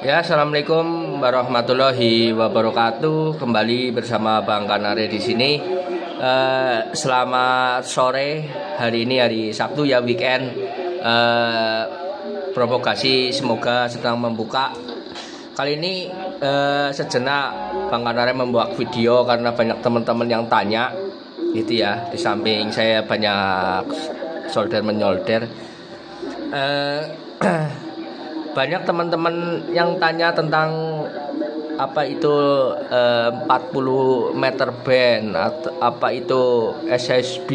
Ya, assalamualaikum warahmatullahi wabarakatuh. Kembali bersama Bang Kanare di sini. Selamat sore. Hari ini hari Sabtu ya, weekend. Provokasi semoga sedang membuka. Kali ini sejenak Bang Kanare membuat video karena banyak teman-teman yang tanya, gitu ya. Di samping saya banyak solder menyolder. Banyak teman-teman yang tanya tentang apa itu 40 meter band atau apa itu SSB,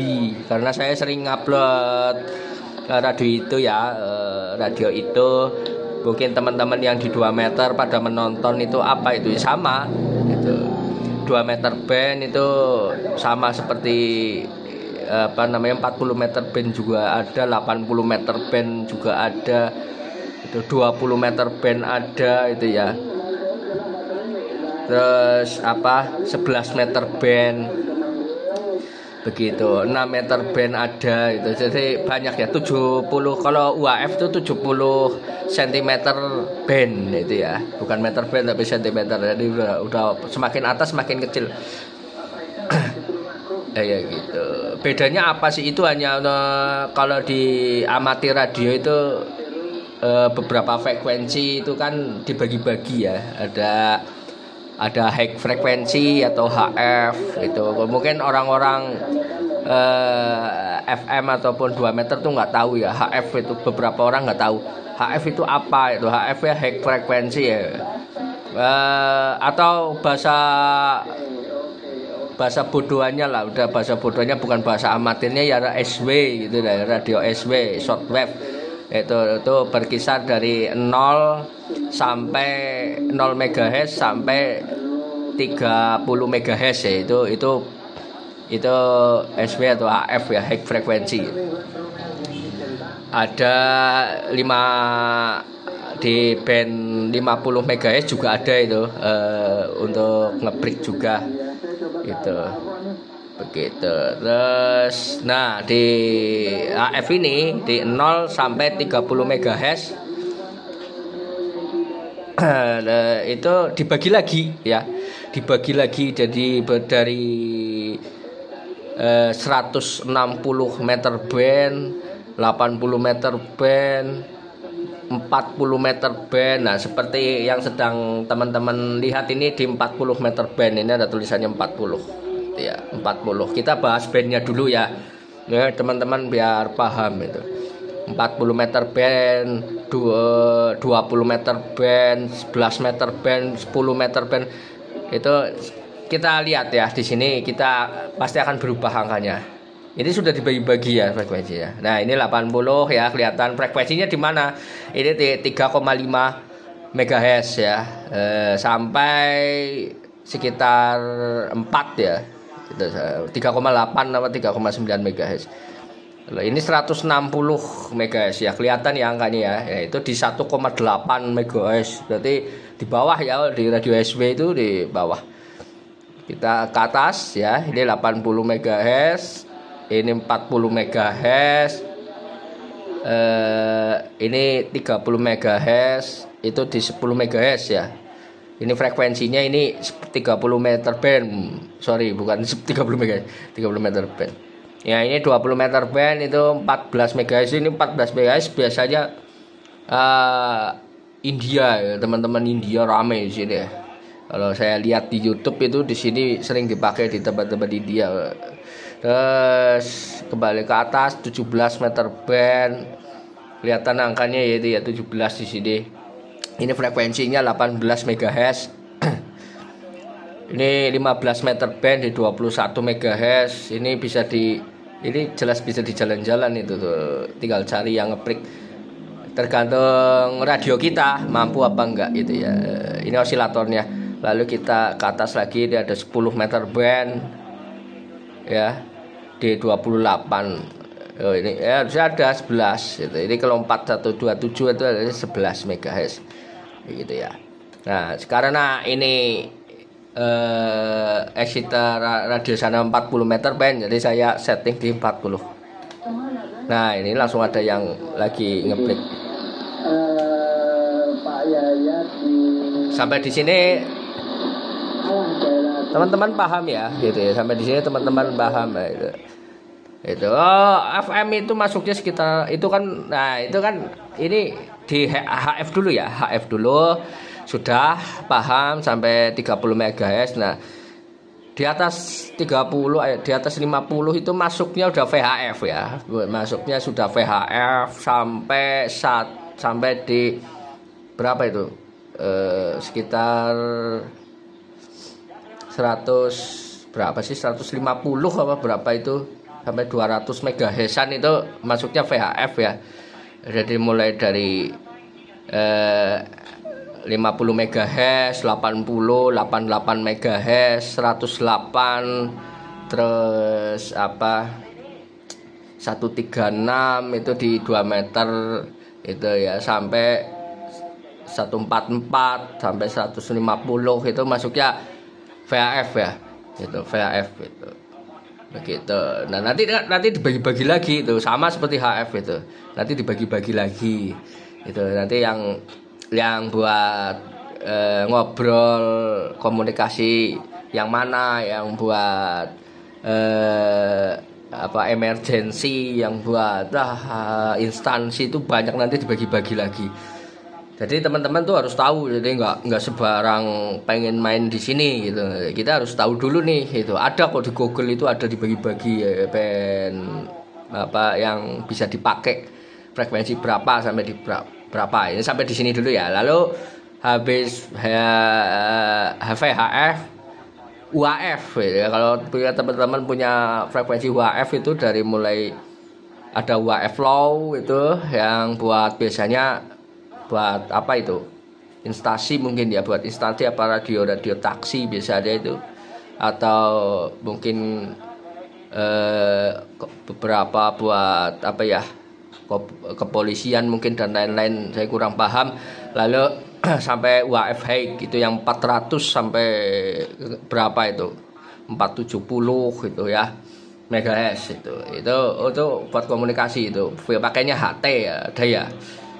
karena saya sering ngupload radio itu ya. Radio itu mungkin teman-teman yang di 2 meter pada menonton itu apa itu ya, sama gitu. 2 meter band itu sama seperti 40 meter band juga ada, 80 meter band juga ada, itu 20 meter band ada itu ya. Terus 11 meter band begitu, 6 meter band ada itu. Jadi banyak ya, 70 kalau UHF itu 70 cm band itu ya. Bukan meter band tapi centimeter. Jadi udah semakin atas semakin kecil. Ya gitu. Bedanya apa sih? Itu hanya kalau di amatir radio itu beberapa frekuensi itu kan dibagi-bagi ya. Ada high frekuensi atau HF itu. Mungkin orang-orang FM ataupun 2 meter tuh nggak tahu ya. HF itu beberapa orang nggak tahu. HF itu apa? Itu HF ya high frekuensi ya. Atau bahasa bodohannya lah, udah bahasa bodohnya, bukan bahasa amatirnya ya, SW gitu ya, radio SW shortwave. Itu berkisar dari 0 sampai 0 MHz sampai 30 MHz ya. Itu SW atau HF ya, high frequency. Ada 5 di band 50 MHz juga ada itu, untuk ngebreak juga itu begitu. Terus nah di AF ini di 0 sampai 30 MHz itu dibagi lagi ya, dibagi lagi jadi dari 160 meter band, 80 meter band, 40 meter band. Nah, seperti yang sedang teman-teman lihat ini di 40 meter band ini ada tulisannya 40. Ya, 40. Kita bahas bandnya dulu ya. Ya, teman-teman biar paham itu. 40 meter band, 20 meter band, 11 meter band, 10 meter band. Itu kita lihat ya, di sini kita pasti akan berubah angkanya. Ini sudah dibagi-bagi ya frekuensinya. Nah, ini 80 ya, kelihatan frekuensinya di mana? Ini 3,5 MHz ya. Sampai sekitar 4 ya. 3,8 atau 3,9 MHz. Ini 160 MHz ya, kelihatan ya angkanya ya. Itu di 1,8 MHz. Berarti di bawah ya, di radio SW itu di bawah. Kita ke atas ya, ini 80 MHz. Ini 40 MHz, ini 30 MHz, itu di 10 MHz ya. Ini frekuensinya ini 30 meter band. Sorry, bukan 30 MHz, 30 meter band. Ya, ini 20 meter band itu 14 MHz. Ini 14 MHz biasanya India ya, teman-teman India rame di sini ya. Kalau saya lihat di YouTube itu di sini sering dipakai di tempat-tempat India. Terus kembali ke atas 17 meter band, kelihatan angkanya yaitu ya 17 di sini. Ini frekuensinya 18 MHz. Ini 15 meter band di 21 MHz. Ini jelas bisa di jalan-jalan itu tuh. Tinggal cari yang ngeplik. Tergantung radio kita mampu apa enggak gitu ya. Ini osilatornya. Lalu kita ke atas lagi, ini ada 10 meter band ya, di 28. Ini ya harusnya ada 11 gitu. Ini kalau 4127 itu ada 11 MHz gitu ya. Nah, karena ini exciter radio sana 40 meter band, jadi saya setting di 40. Nah, ini langsung ada yang lagi ngebreak. Sampai di sini teman-teman paham ya, gitu ya. Sampai di sini teman-teman paham ya, itu. FM itu masuknya sekitar itu kan, nah itu kan ini di HF dulu ya, HF dulu sudah paham sampai 30 MHz. Nah, di atas 30, di atas 50 itu masuknya udah VHF ya. Masuknya sudah VHF sampai di berapa itu? Sekitar 100 berapa sih? 150 apa berapa itu? Sampai 200 MHz-an itu masuknya VHF ya. Jadi mulai dari 50 MHz, 80, 88 MHz, 108, terus 136 itu di 2 meter itu ya, sampai 144 sampai 150 itu masuknya VHF ya. Itu VHF itu. Begitu. Nah, nanti dibagi-bagi lagi itu, sama seperti HF itu. Nanti dibagi-bagi lagi. Itu nanti yang buat ngobrol komunikasi yang mana, yang buat emergency, yang buat instansi itu banyak, nanti dibagi-bagi lagi. Jadi teman-teman tuh harus tahu, jadi nggak sebarang pengen main di sini gitu. Kita harus tahu dulu nih, itu ada kok di Google, itu ada dibagi-bagi yang bisa dipakai, frekuensi berapa sampai di berapa. Ini sampai di sini dulu ya. Lalu habis HF, UHF ya. Kalau teman-teman punya frekuensi UHF itu dari mulai ada UHF low itu yang buat biasanya buat instansi, mungkin ya, buat instansi radio taksi biasa ada itu, atau mungkin beberapa buat kepolisian mungkin dan lain-lain, saya kurang paham. Lalu sampai UHF high itu yang 400 sampai berapa itu, 470 gitu ya, megahertz itu buat komunikasi. Itu pakainya HT ya, ada ya,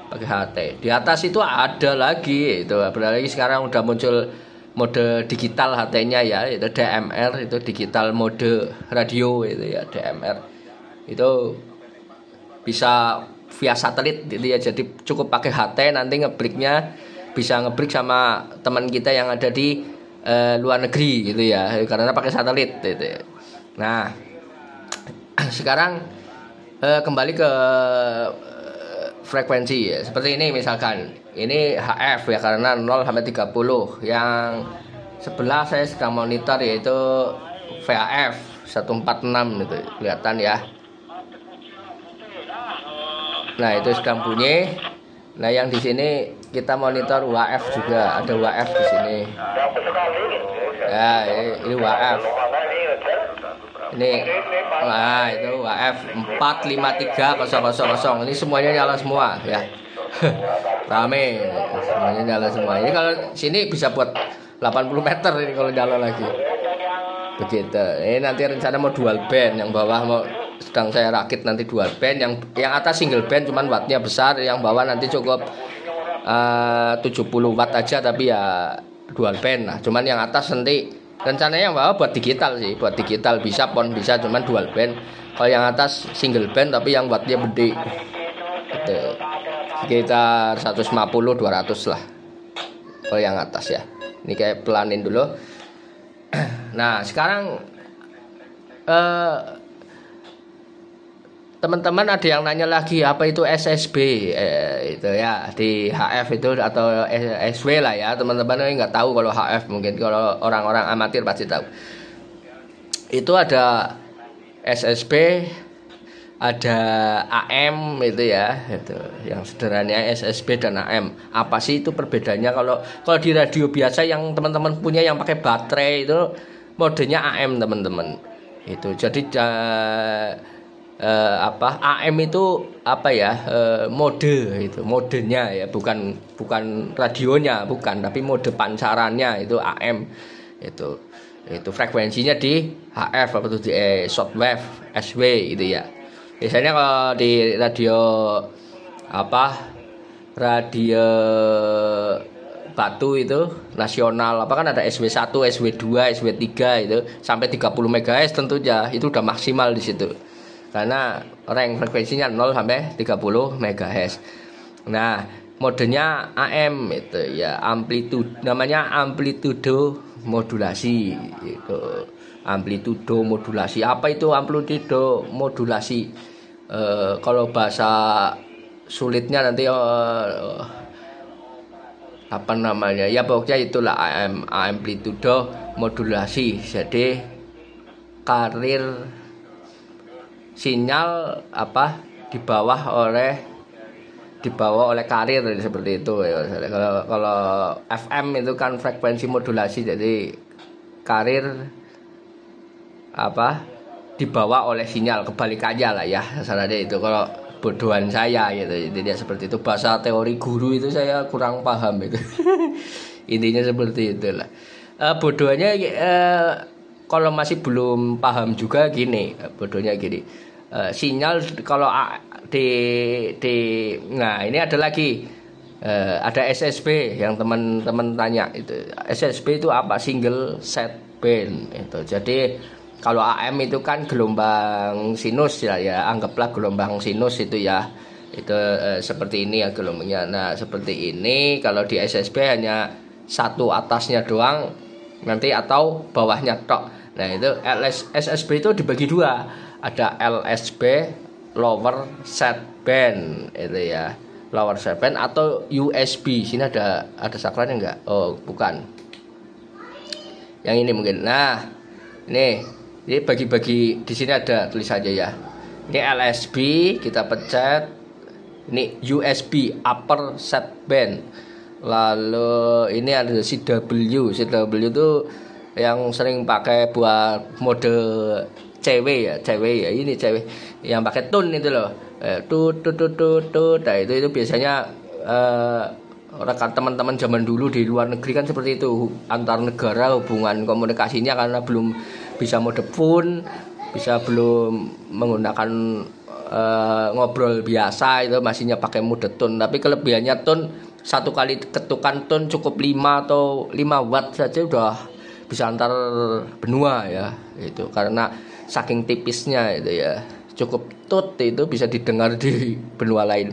pakai HT. Di atas itu ada lagi itu, apalagi sekarang udah muncul mode digital HT-nya ya, itu DMR, itu digital mode radio itu ya, DMR. Itu bisa via satelit gitu ya, jadi cukup pakai HT, nanti ngebreaknya bisa ngebreak sama teman kita yang ada di luar negeri gitu ya, karena pakai satelit gitu ya. Nah, sekarang kembali ke frekuensi ya. Seperti ini misalkan, ini HF ya, karena 0 sampai 30. Yang sebelah saya sedang monitor yaitu VHF 146 itu, kelihatan ya. Nah, itu sedang bunyi. Nah, yang di sini kita monitor UHF juga, ada UHF di sini. Ya, ini UHF. Ini, nah itu UHF 453000. Ini semuanya nyala semua ya. Rame, semuanya nyala semua. Ini kalau sini bisa buat 80 meter ini kalau nyala lagi. Begitu. Ini nanti rencana mau dual band, yang bawah sedang saya rakit nanti dual band, yang atas single band cuman wattnya besar, yang bawah nanti cukup 70 watt aja, tapi ya dual band lah. Cuman yang atas nanti rencananya yang bawah buat digital sih, buat digital bisa, pon bisa, cuman dual band. Kalau yang atas single band tapi yang wattnya gede gitu, sekitar 150-200 lah kalau yang atas ya. Ini kayak pelanin dulu. Nah, sekarang teman-teman ada yang nanya lagi, apa itu SSB itu ya, di HF itu atau SW lah ya. Teman-teman nggak tahu kalau HF, mungkin kalau orang-orang amatir pasti tahu. Itu ada SSB, ada AM itu ya, itu yang sederhananya SSB dan AM. Apa sih itu perbedaannya? Kalau di radio biasa yang teman-teman punya yang pakai baterai itu modenya AM teman-teman. Itu jadi AM itu mode, itu modenya ya, bukan radionya, bukan, tapi mode pancarannya itu AM. Itu frekuensinya di HF atau di shortwave, SW itu ya. Biasanya kalau di radio Batu itu nasional apa kan ada SW1, SW2, SW3 itu sampai 30 MHz tentunya itu udah maksimal di situ. Karena range frekuensinya 0 sampai 30 MHz. Nah, modenya AM itu ya, namanya amplitudo modulasi itu. Amplitudo modulasi. Apa itu amplitudo modulasi? Kalau bahasa sulitnya nanti apa namanya ya, pokoknya itulah amplitudo modulasi. Jadi karir sinyal apa dibawa oleh karir seperti itu ya. Kalau FM itu kan frekuensi modulasi, jadi karir apa dibawa oleh sinyal, kebalikannya lah ya sarannya itu. Kalau bodohan saya gitu, tidak seperti itu. Bahasa teori guru itu saya kurang paham itu. Intinya seperti itulah. Bodohnya kalau masih belum paham juga gini, bodohnya gini. Sinyal kalau nah ini ada lagi, ada SSB yang teman-teman tanya itu. SSB itu apa? Single set band itu. Jadi kalau AM itu kan gelombang sinus ya, anggaplah gelombang sinus itu ya. Itu seperti ini ya gelombangnya. Nah, seperti ini. Kalau di SSB hanya satu atasnya doang nanti atau bawahnya tok. Nah, itu SSB itu dibagi dua. Ada LSB lower set band itu ya. Lower set band atau USB. Sini ada saklarnya enggak? Oh, bukan. Yang ini mungkin. Nah, ini bagi-bagi di sini ada tulisannya ya. Ini LSB kita pencet. Ini USB upper set band. Lalu ini ada CW. CW itu yang sering pakai buat mode cewek ya. Ini cewek yang pakai tune itu loh. Tut. Nah, itu biasanya rekan teman-teman zaman dulu di luar negeri kan seperti itu, antar negara hubungan komunikasinya karena belum bisa mode phone, belum menggunakan ngobrol biasa, itu masihnya pakai mode tone. Tapi kelebihannya tone, satu kali ketukan tone cukup 5 atau 5 watt saja udah bisa antar benua ya, itu karena saking tipisnya itu ya, cukup tut itu bisa didengar di benua lain.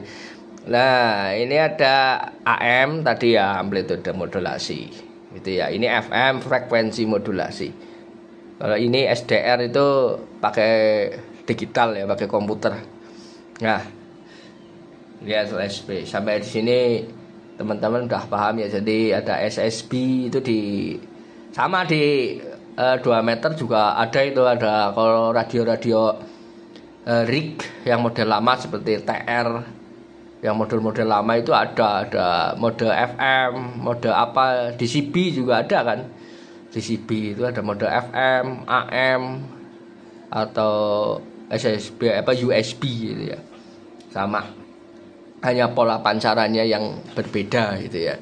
Nah, ini ada AM tadi ya, amplitude modulasi gitu ya. Ini FM frekuensi modulasi. Kalau ini SDR itu pakai digital ya, pakai komputer. Nah, lihat SSB sampai di sini teman-teman udah paham ya. Jadi ada SSB itu sama di 2 meter juga ada itu, ada kalau radio rig yang model lama seperti TR, yang model-model lama itu ada mode FM, mode apa, DCB juga ada kan. DCB itu ada mode FM, AM atau SSB apa USB gitu ya. Sama. Hanya pola pancarannya yang berbeda gitu ya.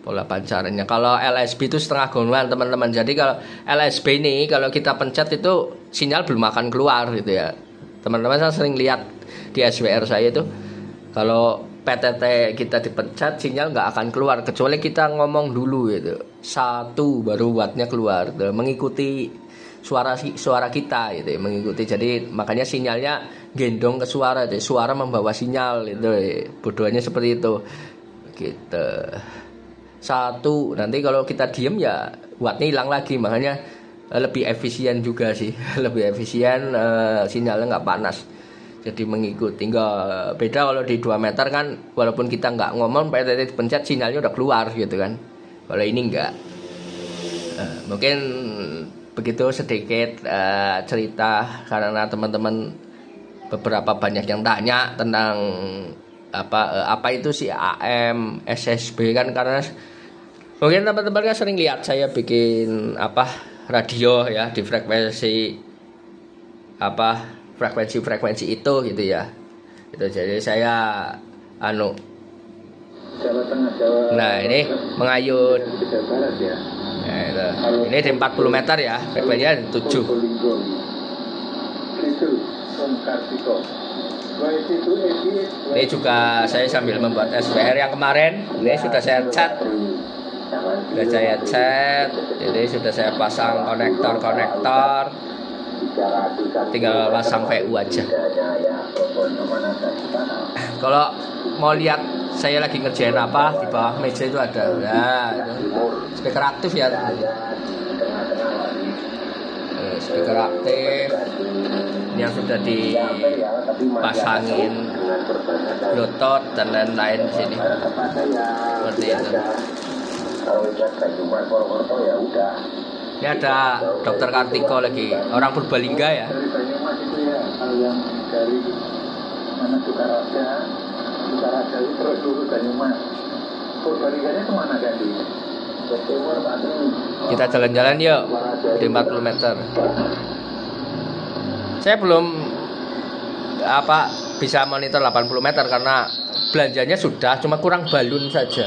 Pola pancarannya. Kalau LSB itu setengah gonggongan teman-teman. Jadi kalau LSB ini kalau kita pencet itu sinyal belum akan keluar gitu ya. Teman-teman saya sering lihat di SWR saya itu kalau PTT kita dipencet sinyal nggak akan keluar kecuali kita ngomong dulu gitu. 1 baru wattnya keluar gitu. Mengikuti suara kita gitu ya, mengikuti. Jadi makanya sinyalnya gendong ke suara gitu. Suara membawa sinyal gitu. Bodohnya seperti itu. Gitu. 1 nanti kalau kita diem ya wattnya hilang lagi, makanya lebih efisien juga sih. Lebih efisien, sinyalnya nggak panas. Jadi mengikuti, nggak beda kalau di 2 meter kan, walaupun kita nggak ngomong PTT dipencet sinyalnya udah keluar gitu kan. Kalau ini nggak. Mungkin begitu sedikit cerita karena teman-teman beberapa banyak yang tanya tentang apa itu si AM SSB kan, karena mungkin teman-teman kan sering lihat saya bikin radio ya di frekuensi itu gitu ya. Itu jadi saya Nah, ini mengayun. Nah, itu. Ini di 40 meter ya, frekuensinya 7. Ini juga saya sambil membuat SWR yang kemarin. Ini sudah saya cat. Sudah saya cat, jadi sudah saya pasang konektor, tinggal pasang VU aja. Kalau mau lihat saya lagi ngerjain apa, di bawah meja itu ada, ya, speaker aktif ya. Speaker aktif yang sudah dipasangin Bluetooth dan lain-lain di sini. Seperti itu. Ini ada Dokter Kartiko lagi, orang Purbalingga ya. Kita jalan-jalan yuk di 40 meter. Saya belum bisa monitor 80 meter karena belanjanya sudah, cuma kurang balun saja.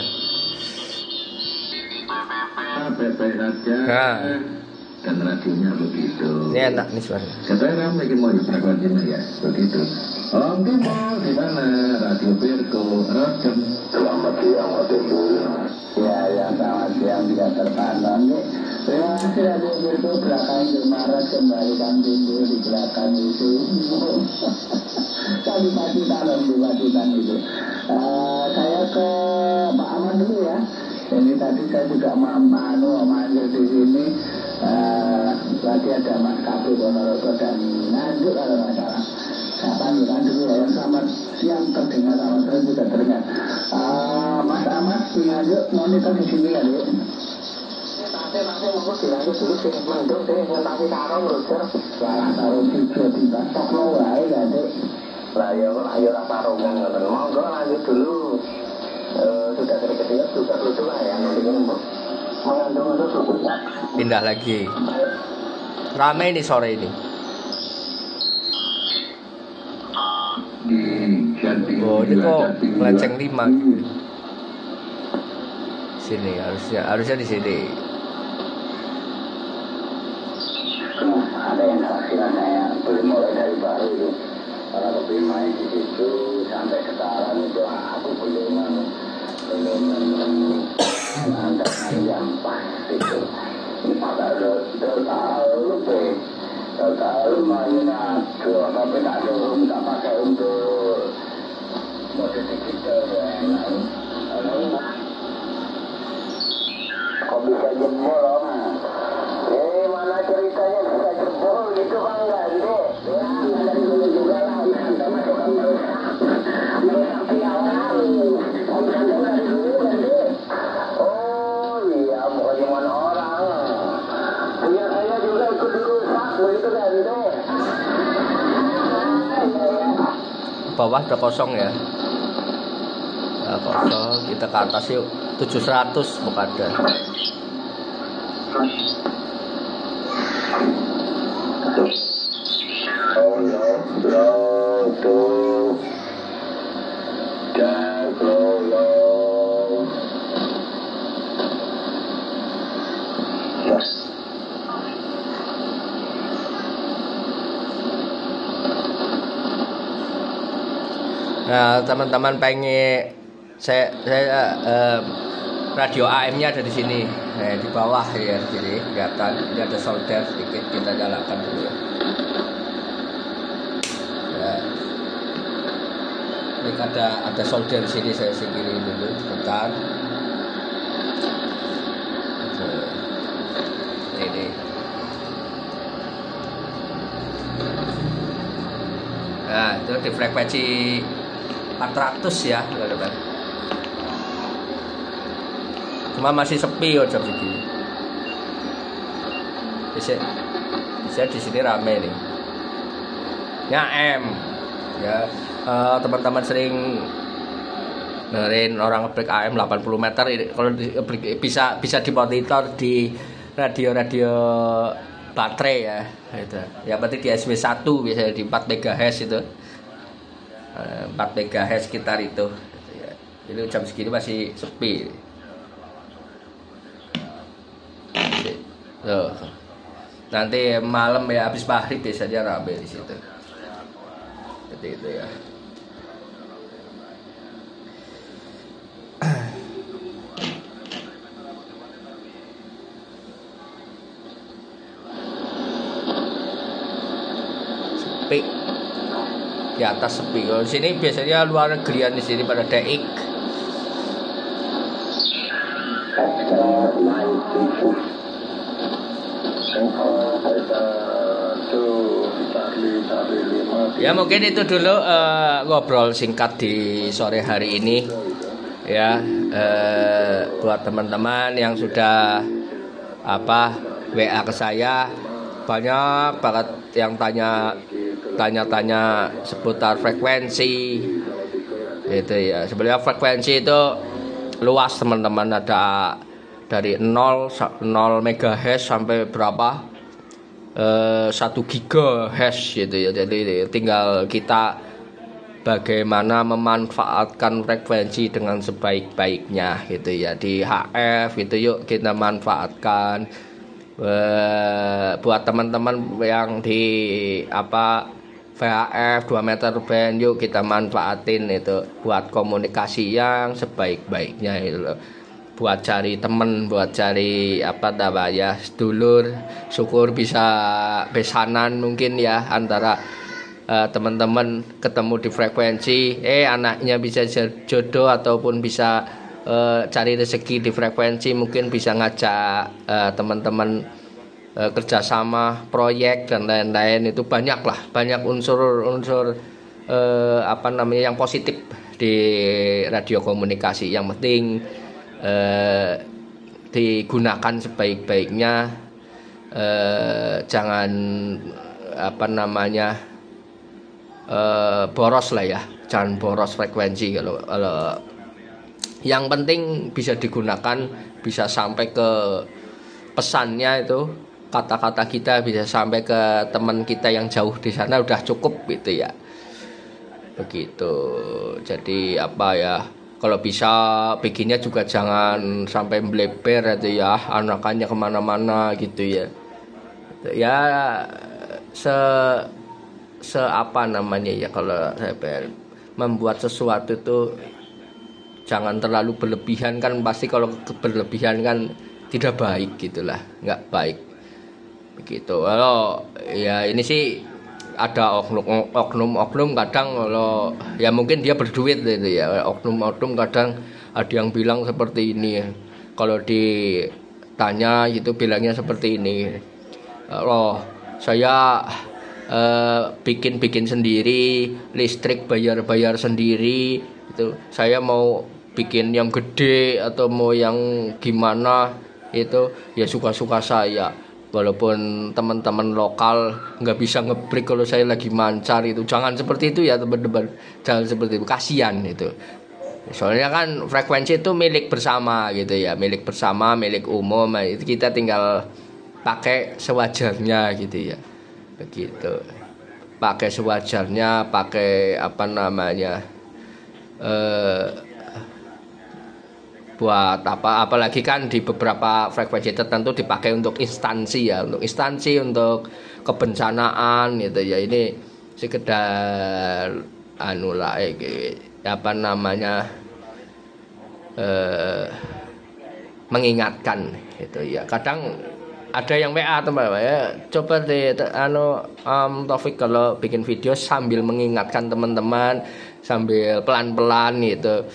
Nah, dan radionya begitu. Ini enak nih suaranya. Katanya lagi mau frekuensinya ya, begitu. Om Timo di mana? Radio Virgo, Rodem. Selamat siang, Waktu Ya, selamat siang, tidak terpantau. Terima kasih Radio Virgo, belakang Maret kembali Timbul di belakang itu. Kami masih dalam diwajiban itu. Saya ke Pak Aman dulu ya. Ini tadi saya juga manggil di sini. Lagi ada Mas Kabir Ponorogo dan Nganjuk kalau nggak salah. Saya panggilkan dulu ya. Selamat siang, terdengar sama saya juga terdengar. Mas Ahmad, Nganjuk monitor di sini ya, Dek. Nanti mau dilanjut dulu sih, mendung deh, nanti taruh lho, taruh juga di batok lo wae ya, Dek. Lah ya taruh monggo lanjut dulu. Sudah terketika juga lucu lah ya, nanti mengandung itu sukunya. Pindah lagi. Ramai nih sore ini. Oh, ini kok melenceng 5 gitu. Sini harusnya di sini. Ada yang kira saya belum mulai dari baru itu. Kalau lebih main di situ sampai sekarang itu aku belum angkat yang pas itu. Padahal tahu main aku, tapi tak pakai untuk model digital ya. Kok bisa jebol om? Mana ceritanya bisa jebol gitu bang enggak deh? Ya dari dulu juga lah, sampai masuk ke merusak piawai. Om sampai dari dulu kan deh. Oh iya, bukan cuma orang. Punya saya juga ikut dirusak begitu kan deh. Bawah udah kosong ya. Nah, kosong, kita ke atas yuk. 700 bukan ada. Nah, teman-teman pengen saya radio AM-nya ada di sini. Nah, di bawah ya, jadi kelihatan ini ada solder sedikit, kita nyalakan dulu ya. Ya. Ini ada solder di sini, saya singkirin dulu, tekan. Ini. Nah, itu di frekuensi 400 ya, teman-teman. Cuma masih sepi ya jam segini. Bisa di sini rame nih. Ya M. Ya, teman-teman sering dengerin orang ngebreak AM 80 meter ini, kalau bisa dimonitor di radio-radio baterai ya itu. Ya berarti di SW1 biasanya di 4 MHz itu. 4 MHz sekitar itu. Jadi jam segini masih sepi. Tuh. Nanti malam ya habis maghrib biasanya rame di situ. Seperti itu ya. di atas sepi. Kalau sini biasanya luar negerian di sini pada DX. Ya mungkin itu dulu ngobrol singkat di sore hari ini ya, buat teman-teman yang sudah WA ke saya, banyak banget yang tanya-tanya seputar frekuensi itu ya. Sebenarnya frekuensi itu luas teman-teman, ada dari 0 MHz sampai berapa 1 GHz gitu ya. Jadi tinggal kita bagaimana memanfaatkan frekuensi dengan sebaik-baiknya gitu ya. Di HF itu yuk kita manfaatkan. Buat teman-teman yang di VHF 2 meter band, yuk kita manfaatin itu buat komunikasi yang sebaik-baiknya itu loh. Buat cari temen, buat cari sedulur, syukur bisa besanan mungkin ya antara teman-teman ketemu di frekuensi, anaknya bisa jodoh ataupun bisa cari rezeki di frekuensi, mungkin bisa ngajak teman-teman kerjasama proyek dan lain-lain. Itu banyak unsur-unsur yang positif di radio komunikasi. Yang penting digunakan sebaik-baiknya, jangan boros lah ya, jangan boros frekuensi. Kalau yang penting bisa digunakan, bisa sampai ke pesannya itu, kata-kata kita bisa sampai ke teman kita yang jauh di sana, udah cukup gitu ya. Begitu. Jadi kalau bisa bikinnya juga jangan sampai melebar itu ya, anakannya kemana-mana gitu ya. Ya kalau saya membuat sesuatu itu jangan terlalu berlebihan, kan pasti kalau berlebihan kan tidak baik gitulah, nggak baik begitu. Kalau ya ini sih ada oknum kadang kalau ya mungkin dia berduit gitu ya, oknum kadang ada yang bilang seperti ini, kalau ditanya itu bilangnya seperti ini, saya bikin sendiri, listrik bayar sendiri, itu saya mau bikin yang gede atau mau yang gimana itu ya suka-suka saya. Walaupun teman-teman lokal nggak bisa ngebreak kalau saya lagi mancar, itu jangan seperti itu ya teman-teman, jangan seperti itu, kasihan itu. Soalnya kan frekuensi itu milik bersama gitu ya, milik bersama, milik umum, itu kita tinggal pakai sewajarnya gitu ya, begitu. Pakai sewajarnya, pakai buat apalagi kan di beberapa frekuensi tertentu dipakai untuk instansi ya, untuk kebencanaan gitu ya. Ini sekedar mengingatkan gitu ya. Kadang ada yang WA teman-teman ya, coba deh Taufik kalau bikin video sambil mengingatkan teman-teman, sambil pelan-pelan gitu,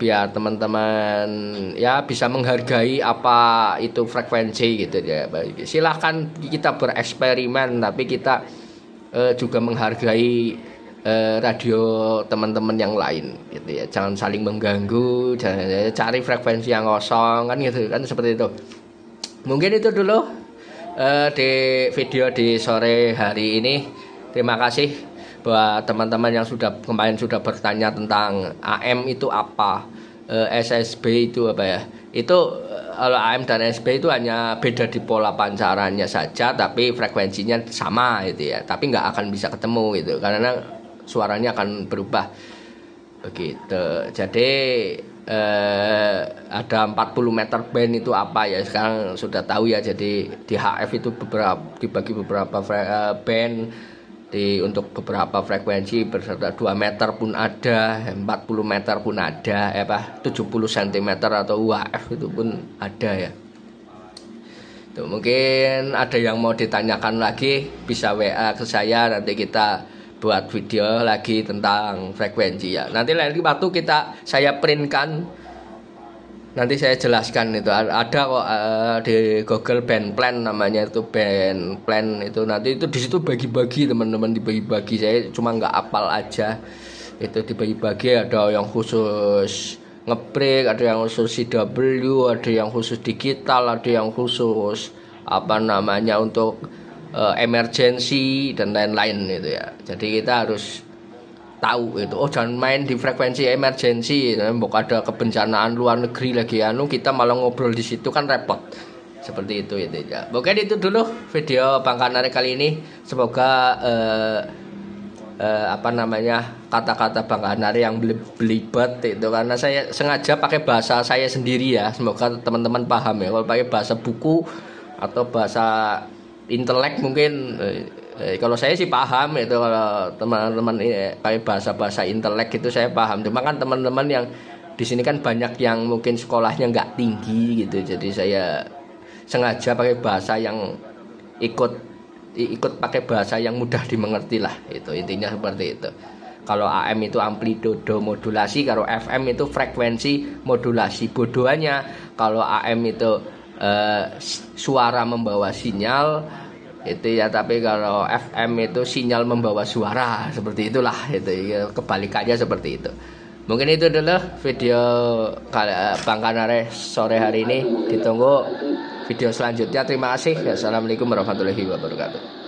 biar teman-teman ya bisa menghargai apa itu frekuensi gitu ya. Silahkan kita bereksperimen, tapi kita juga menghargai radio teman-teman yang lain gitu ya. Jangan saling mengganggu, jangan cari frekuensi yang kosong kan gitu kan, seperti itu. Mungkin itu dulu di video di sore hari ini. Terima kasih buat teman-teman yang kemarin sudah bertanya tentang AM itu apa, SSB itu apa ya. Itu kalau AM dan SSB itu hanya beda di pola pancarannya saja, tapi frekuensinya sama gitu ya. Tapi nggak akan bisa ketemu gitu, karena suaranya akan berubah begitu. Jadi ada 40 meter band itu apa ya, sekarang sudah tahu ya. Jadi di HF itu dibagi beberapa band, untuk beberapa frekuensi berserta 2 meter pun ada, 40 meter pun ada, 70 cm atau UHF itu pun ada ya. Tuh, mungkin ada yang mau ditanyakan lagi bisa WA ke saya, nanti kita buat video lagi tentang frekuensi ya. Nanti lain waktu saya printkan, nanti saya jelaskan itu ada kok di Google band plan namanya, itu band plan itu, nanti itu di situ bagi-bagi teman-teman, dibagi-bagi. Saya cuma nggak apal aja, itu dibagi-bagi, ada yang khusus ngebreak, ada yang khusus CW, ada yang khusus digital, ada yang khusus untuk emergency dan lain-lain itu ya. Jadi kita harus tahu itu, jangan main di frekuensi emergency, mbok ada kebencanaan luar negeri lagi kita malah ngobrol di situ kan repot. Seperti itu ya. Oke, itu dulu video Bang Kanare kali ini. Semoga kata-kata Bang Kanare yang belibet itu, karena saya sengaja pakai bahasa saya sendiri ya. Semoga teman-teman paham ya. Kalau pakai bahasa buku atau bahasa intelek mungkin kalau saya sih paham itu, kalau teman-teman pakai bahasa intelek itu saya paham. Cuma kan teman-teman yang di sini kan banyak yang mungkin sekolahnya nggak tinggi gitu. Jadi saya sengaja pakai bahasa yang ikut pakai bahasa yang mudah dimengerti lah, itu intinya seperti itu. Kalau AM itu amplitudo modulasi, kalau FM itu frekuensi modulasi. Bodohnya kalau AM itu suara membawa sinyal itu ya, tapi kalau FM itu sinyal membawa suara, seperti itulah itu ya, kebalikannya seperti itu. Mungkin itu dulu video Bang Kanare sore hari ini. Ditunggu video selanjutnya. Terima kasih. Assalamualaikum warahmatullahi wabarakatuh.